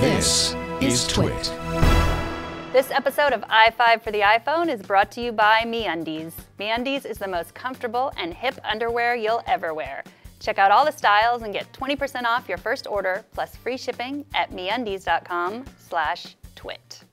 This is Twit. This episode of iFive for the iPhone is brought to you by MeUndies. MeUndies is the most comfortable and hip underwear you'll ever wear. Check out all the styles and get 20% off your first order plus free shipping at meundies.com/twit.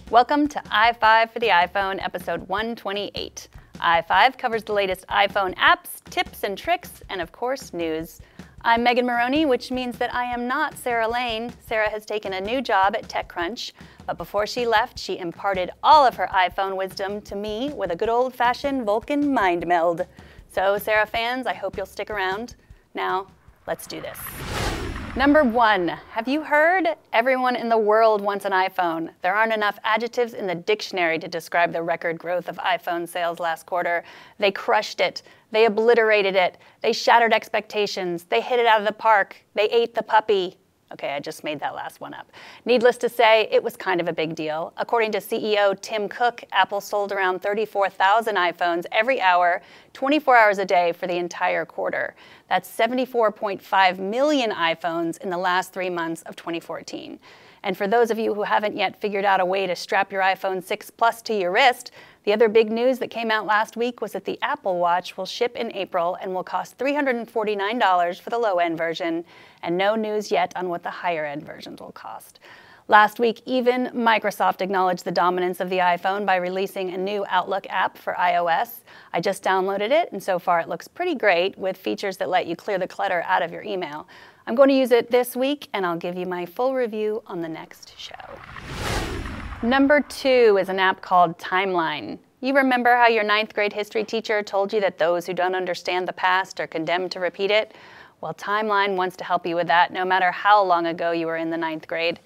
Welcome to iFive for the iPhone, episode 128. iFive covers the latest iPhone apps, tips and tricks, and of course, news. I'm Megan Morrone, which means that I am not Sarah Lane. Sarah has taken a new job at TechCrunch, but before she left, she imparted all of her iPhone wisdom to me with a good old-fashioned Vulcan mind meld. So, Sarah fans, I hope you'll stick around. Now, let's do this. Number 1, have you heard? Everyone in the world wants an iPhone. There aren't enough adjectives in the dictionary to describe the record growth of iPhone sales last quarter. They crushed it. They obliterated it. They shattered expectations. They hit it out of the park. They ate the puppy. Okay, I just made that last one up. Needless to say, it was kind of a big deal. According to CEO Tim Cook, Apple sold around 34,000 iPhones every hour, 24 hours a day for the entire quarter. That's 74.5 million iPhones in the last 3 months of 2014. And for those of you who haven't yet figured out a way to strap your iPhone 6 Plus to your wrist, the other big news that came out last week was that the Apple Watch will ship in April and will cost $349 for the low-end version, and no news yet on what the higher-end versions will cost. Last week, even Microsoft acknowledged the dominance of the iPhone by releasing a new Outlook app for iOS. I just downloaded it, and so far it looks pretty great with features that let you clear the clutter out of your email. I'm going to use it this week, and I'll give you my full review on the next show. Number 2 is an app called Timeline. You remember how your 9th grade history teacher told you that those who don't understand the past are condemned to repeat it? Well, Timeline wants to help you with that no matter how long ago you were in the 9th grade.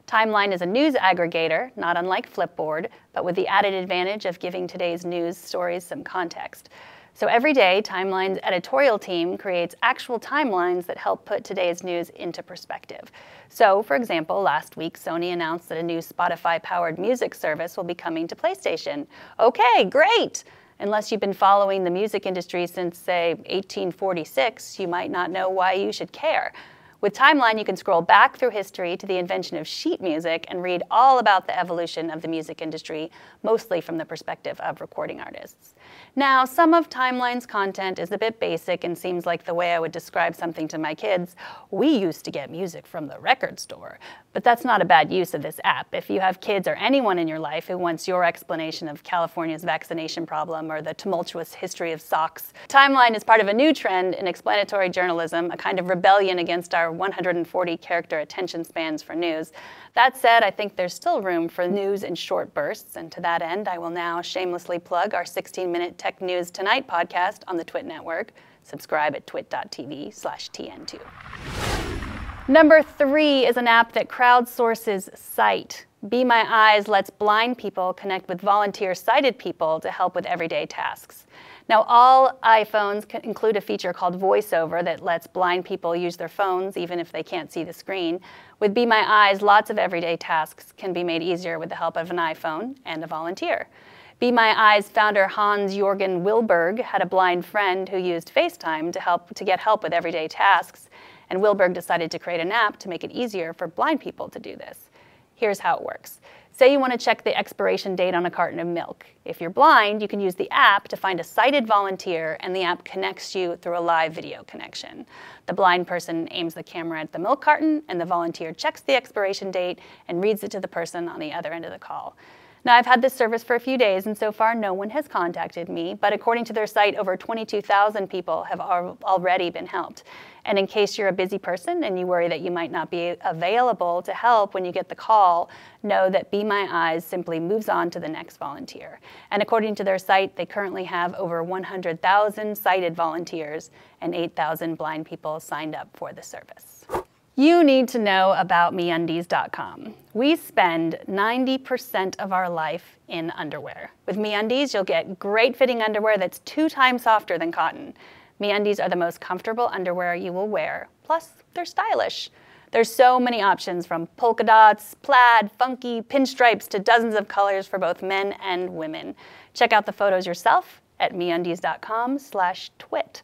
Timeline is a news aggregator, not unlike Flipboard, but with the added advantage of giving today's news stories some context. So every day, Timeline's editorial team creates actual timelines that help put today's news into perspective. So, for example, last week, Sony announced that a new Spotify-powered music service will be coming to PlayStation. Okay, great! Unless you've been following the music industry since, say, 1846, you might not know why you should care. With Timeline, you can scroll back through history to the invention of sheet music and read all about the evolution of the music industry, mostly from the perspective of recording artists. Now, some of Timeline's content is a bit basic and seems like the way I would describe something to my kids. We used to get music from the record store. But that's not a bad use of this app. If you have kids or anyone in your life who wants your explanation of California's vaccination problem or the tumultuous history of socks, Timeline is part of a new trend in explanatory journalism, a kind of rebellion against our 140-character attention spans for news. That said, I think there's still room for news in short bursts, and to that end, I will now shamelessly plug our 16-minute Tech News Tonight podcast on the Twit Network. Subscribe at twit.tv/TN2. Number 3 is an app that crowdsources sight. Be My Eyes lets blind people connect with volunteer sighted people to help with everyday tasks. Now, all iPhones can include a feature called VoiceOver that lets blind people use their phones even if they can't see the screen. With Be My Eyes, lots of everyday tasks can be made easier with the help of an iPhone and a volunteer. Be My Eyes founder Hans-Jorgen Wilberg had a blind friend who used FaceTime to get help with everyday tasks, and Wilberg decided to create an app to make it easier for blind people to do this. Here's how it works. Say you want to check the expiration date on a carton of milk. If you're blind, you can use the app to find a sighted volunteer, and the app connects you through a live video connection. The blind person aims the camera at the milk carton, and the volunteer checks the expiration date and reads it to the person on the other end of the call. Now, I've had this service for a few days, and so far no one has contacted me, but according to their site, over 22,000 people have already been helped. And in case you're a busy person and you worry that you might not be available to help when you get the call, know that Be My Eyes simply moves on to the next volunteer. And according to their site, they currently have over 100,000 sighted volunteers and 8,000 blind people signed up for the service. You need to know about MeUndies.com. We spend 90% of our life in underwear. With MeUndies, you'll get great fitting underwear that's 2 times softer than cotton. MeUndies are the most comfortable underwear you will wear. Plus, they're stylish. There's so many options from polka dots, plaid, funky, pinstripes to dozens of colors for both men and women. Check out the photos yourself at meundies.com/twit.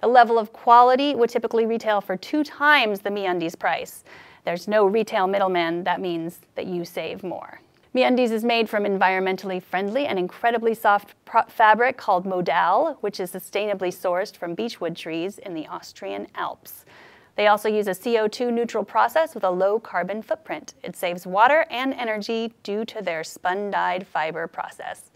The level of quality would typically retail for 2 times the MeUndies price. There's no retail middleman. That means that you save more. MeUndies is made from environmentally friendly and incredibly soft fabric called modal, which is sustainably sourced from beechwood trees in the Austrian Alps. They also use a CO2 neutral process with a low carbon footprint. It saves water and energy due to their spun-dyed fiber process.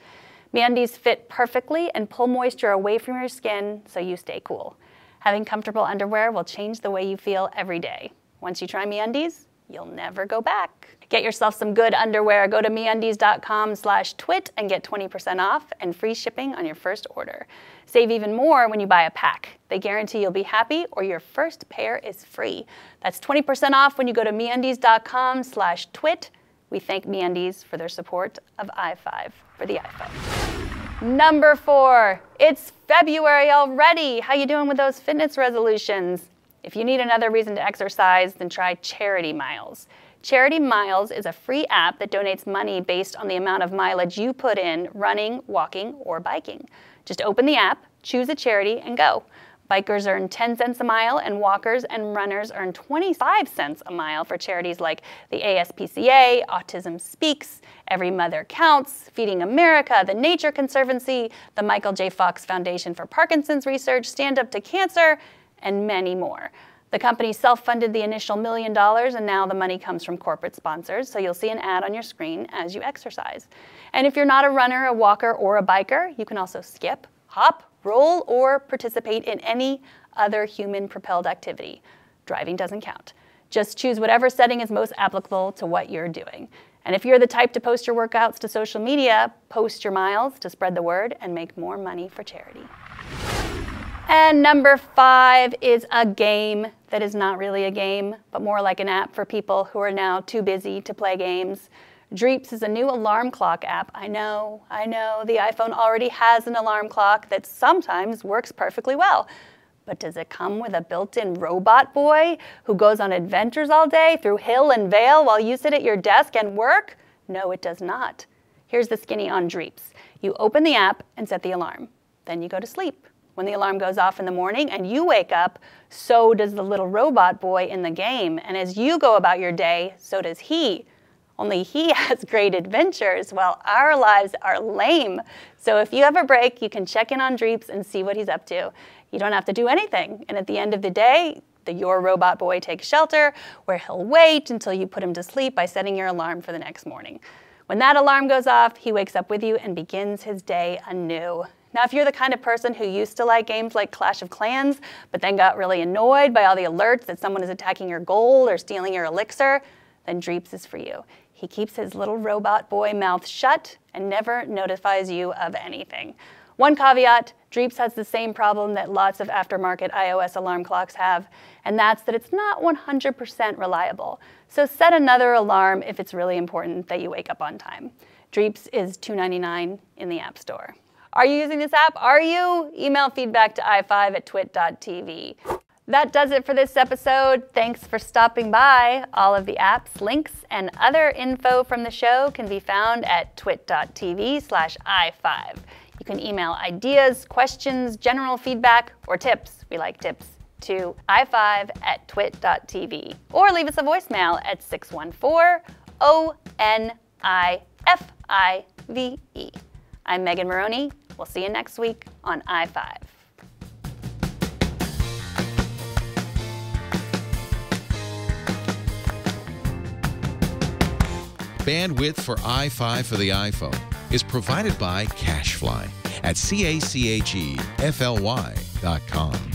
MeUndies fit perfectly and pull moisture away from your skin so you stay cool. Having comfortable underwear will change the way you feel every day. Once you try MeUndies, you'll never go back. Get yourself some good underwear. Go to meundies.com/twit and get 20% off and free shipping on your first order. Save even more when you buy a pack. They guarantee you'll be happy or your first pair is free. That's 20% off when you go to meundies.com/twit. We thank MeUndies for their support of iFive for the iPhone. Number 4, it's February already. How you doing with those fitness resolutions? If you need another reason to exercise, then try Charity Miles. Charity Miles is a free app that donates money based on the amount of mileage you put in running, walking, or biking. Just open the app, choose a charity, and go. Bikers earn 10 cents a mile, and walkers and runners earn 25 cents a mile for charities like the ASPCA, Autism Speaks, Every Mother Counts, Feeding America, the Nature Conservancy, the Michael J. Fox Foundation for Parkinson's Research, Stand Up to Cancer, and many more. The company self-funded the initial $1 million, and now the money comes from corporate sponsors, so you'll see an ad on your screen as you exercise. And if you're not a runner, a walker, or a biker, you can also skip, hop, roll, or participate in any other human-propelled activity. Driving doesn't count. Just choose whatever setting is most applicable to what you're doing. And if you're the type to post your workouts to social media, post your miles to spread the word and make more money for charity. And number 5 is a game that is not really a game, but more like an app for people who are now too busy to play games. Dreeps is a new alarm clock app. I know, the iPhone already has an alarm clock that sometimes works perfectly well. But does it come with a built-in robot boy who goes on adventures all day through hill and vale while you sit at your desk and work? No, it does not. Here's the skinny on Dreeps. You open the app and set the alarm. Then you go to sleep. When the alarm goes off in the morning and you wake up, so does the little robot boy in the game. And as you go about your day, so does he. Only he has great adventures while our lives are lame. So if you have a break, you can check in on Dreeps and see what he's up to. You don't have to do anything. And at the end of the day, your robot boy takes shelter, where he'll wait until you put him to sleep by setting your alarm for the next morning. When that alarm goes off, he wakes up with you and begins his day anew. Now, if you're the kind of person who used to like games like Clash of Clans, but then got really annoyed by all the alerts that someone is attacking your gold or stealing your elixir, then Dreeps is for you. He keeps his little robot boy mouth shut and never notifies you of anything. One caveat, Dreeps has the same problem that lots of aftermarket iOS alarm clocks have, and that's that it's not 100% reliable. So set another alarm if it's really important that you wake up on time. Dreeps is $2.99 in the App Store. Are you using this app? Are you? Email feedback to iFive@twit.tv. That does it for this episode. Thanks for stopping by. All of the apps, links, and other info from the show can be found at twit.tv/iFive. You can email ideas, questions, general feedback, or tips. We like tips. To iFive@twit.tv. Or leave us a voicemail at 614-ONIFIVE. I'm Megan Morrone. We'll see you next week on iFive. Bandwidth for iFive for the iPhone is provided by CacheFly at CACHEFLY.com.